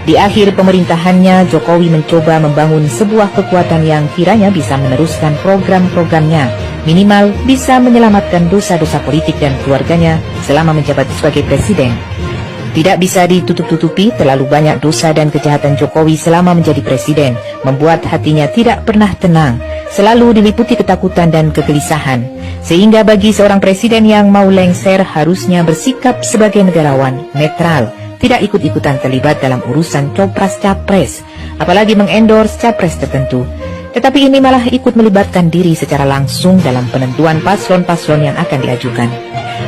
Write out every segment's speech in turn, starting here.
Di akhir pemerintahannya, Jokowi mencoba membangun sebuah kekuatan yang kiranya bisa meneruskan program-programnya, minimal bisa menyelamatkan dosa-dosa politik dan keluarganya selama menjabat sebagai presiden. Tidak bisa ditutup-tutupi, terlalu banyak dosa dan kejahatan Jokowi selama menjadi presiden, membuat hatinya tidak pernah tenang, selalu diliputi ketakutan dan kegelisahan. Sehingga bagi seorang presiden yang mau lengser harusnya bersikap sebagai negarawan, netral, tidak ikut-ikutan terlibat dalam urusan copras-capres, apalagi mengendorse capres tertentu. Tetapi ini malah ikut melibatkan diri secara langsung dalam penentuan paslon-paslon yang akan diajukan.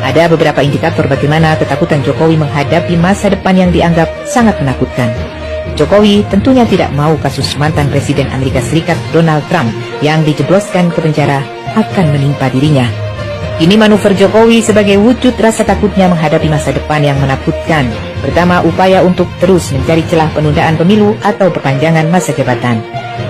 Ada beberapa indikator bagaimana ketakutan Jokowi menghadapi masa depan yang dianggap sangat menakutkan. Jokowi tentunya tidak mau kasus mantan Presiden Amerika Serikat Donald Trump yang dijebloskan ke penjara akan menimpa dirinya. Ini manuver Jokowi sebagai wujud rasa takutnya menghadapi masa depan yang menakutkan. Pertama, upaya untuk terus mencari celah penundaan pemilu atau perpanjangan masa jabatan.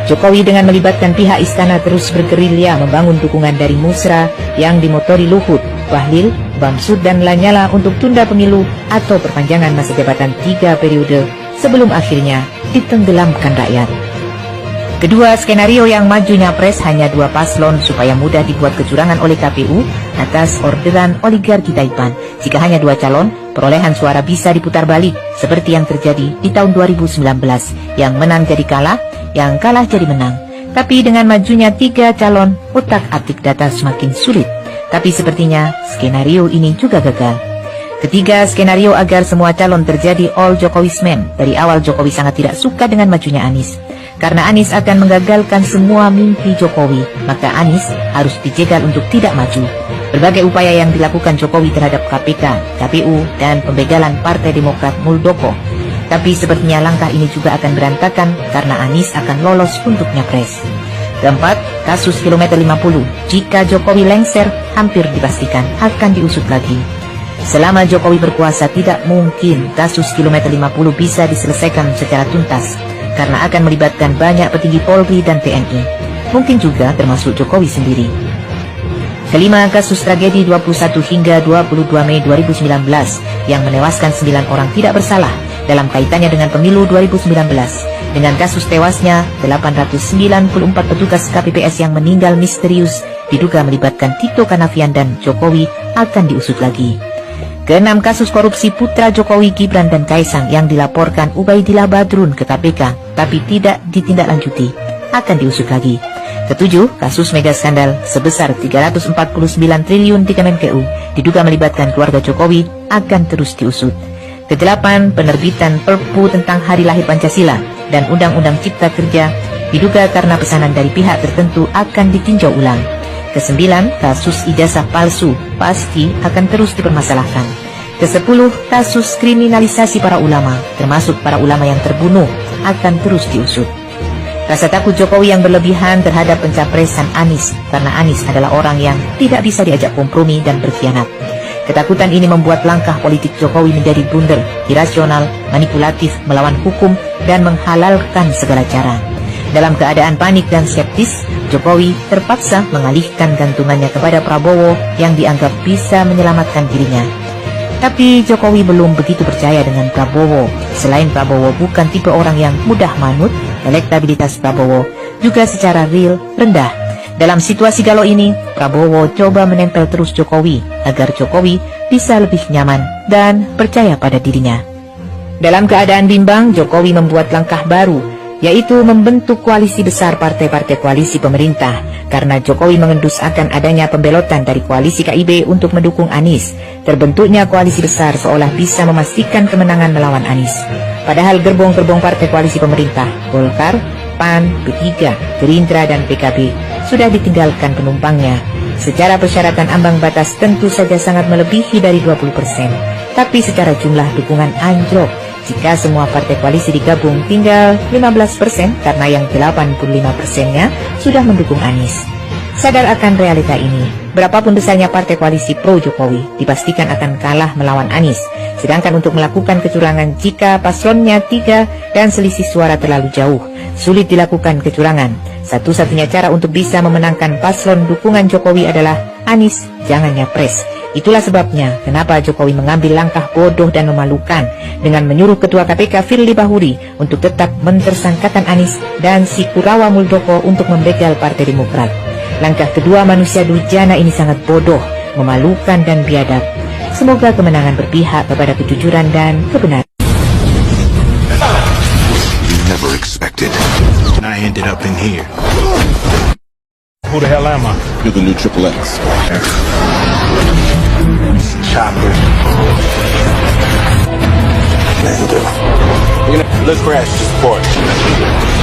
Jokowi dengan melibatkan pihak istana terus bergerilya membangun dukungan dari Musra yang dimotori Luhut, Bahlil, Bamsud dan Lanyala untuk tunda pemilu atau perpanjangan masa jabatan 3 periode sebelum akhirnya ditenggelamkan rakyat. Kedua, skenario yang maju nyapres hanya 2 paslon supaya mudah dibuat kecurangan oleh KPU atas orderan oligarki Taipan. Jika hanya 2 calon, perolehan suara bisa diputar balik seperti yang terjadi di tahun 2019. Yang menang jadi kalah, yang kalah jadi menang. Tapi dengan majunya 3 calon, utak-atik data semakin sulit. Tapi sepertinya skenario ini juga gagal. Ketiga, skenario agar semua calon terjadi all Jokowismen. Dari awal Jokowi sangat tidak suka dengan majunya Anies. Karena Anies akan menggagalkan semua mimpi Jokowi, maka Anies harus dijegal untuk tidak maju. Berbagai upaya yang dilakukan Jokowi terhadap KPK, KPU, dan pembegalan Partai Demokrat Muldoko. Tapi sepertinya langkah ini juga akan berantakan karena Anies akan lolos untuk nyapres. Keempat, kasus kilometer 50. Jika Jokowi lengser, hampir dipastikan akan diusut lagi. Selama Jokowi berkuasa tidak mungkin kasus kilometer 50 bisa diselesaikan secara tuntas, karena akan melibatkan banyak petinggi Polri dan TNI. Mungkin juga termasuk Jokowi sendiri. Kelima, kasus tragedi 21 hingga 22 Mei 2019 yang menewaskan 9 orang tidak bersalah dalam kaitannya dengan pemilu 2019. Dengan kasus tewasnya 894 petugas KPPS yang meninggal misterius diduga melibatkan Tito Karnavian dan Jokowi akan diusut lagi. Keenam, kasus korupsi putra Jokowi Gibran dan Kaisang yang dilaporkan Ubaidillah Badrun ke KPK tapi tidak ditindaklanjuti akan diusut lagi. Ketujuh, kasus mega skandal sebesar 349 triliun di Kemenkeu diduga melibatkan keluarga Jokowi akan terus diusut. Kedelapan, penerbitan Perpu tentang Hari Lahir Pancasila dan Undang-Undang Cipta Kerja diduga karena pesanan dari pihak tertentu akan ditinjau ulang. Kesembilan, kasus ijazah palsu pasti akan terus dipermasalahkan. Kesepuluh, kasus kriminalisasi para ulama, termasuk para ulama yang terbunuh, akan terus diusut. Rasa takut Jokowi yang berlebihan terhadap pencapresan Anies, karena Anies adalah orang yang tidak bisa diajak kompromi dan berkhianat. Ketakutan ini membuat langkah politik Jokowi menjadi blunder, irasional, manipulatif, melawan hukum, dan menghalalkan segala cara. Dalam keadaan panik dan skeptis, Jokowi terpaksa mengalihkan gantungannya kepada Prabowo yang dianggap bisa menyelamatkan dirinya. Tapi Jokowi belum begitu percaya dengan Prabowo. Selain Prabowo bukan tipe orang yang mudah manut, elektabilitas Prabowo juga secara real rendah. Dalam situasi galau ini, Prabowo coba menempel terus Jokowi agar Jokowi bisa lebih nyaman dan percaya pada dirinya. Dalam keadaan bimbang, Jokowi membuat langkah baru, yaitu membentuk koalisi besar partai-partai koalisi pemerintah, karena Jokowi mengendus akan adanya pembelotan dari koalisi KIB untuk mendukung Anies. Terbentuknya koalisi besar seolah bisa memastikan kemenangan melawan Anies. Padahal gerbong-gerbong partai koalisi pemerintah, Golkar, PAN, P3, Gerindra dan PKB sudah ditinggalkan penumpangnya. Secara persyaratan ambang batas tentu saja sangat melebihi dari 20%, tapi secara jumlah dukungan anjlok. Jika semua partai koalisi digabung tinggal 15% karena yang 85%-nya sudah mendukung Anies. Sadar akan realita ini, berapapun besarnya partai koalisi pro Jokowi dipastikan akan kalah melawan Anies. Sedangkan untuk melakukan kecurangan jika paslonnya 3 dan selisih suara terlalu jauh, sulit dilakukan kecurangan. Satu-satunya cara untuk bisa memenangkan paslon dukungan Jokowi adalah Anies jangan nyapres. Itulah sebabnya kenapa Jokowi mengambil langkah bodoh dan memalukan dengan menyuruh Ketua KPK Firly Bahuri untuk tetap mentersangkakan Anies dan si Kurawa Muldoko untuk membegal Partai Demokrat. Langkah kedua manusia durjana ini sangat bodoh, memalukan dan biadab. Semoga kemenangan berpihak kepada kejujuran dan kebenaran. You never expected. I ended up in here. Who the hell am I? You're the new Triple X. Chopper. Let's crash this Porsche.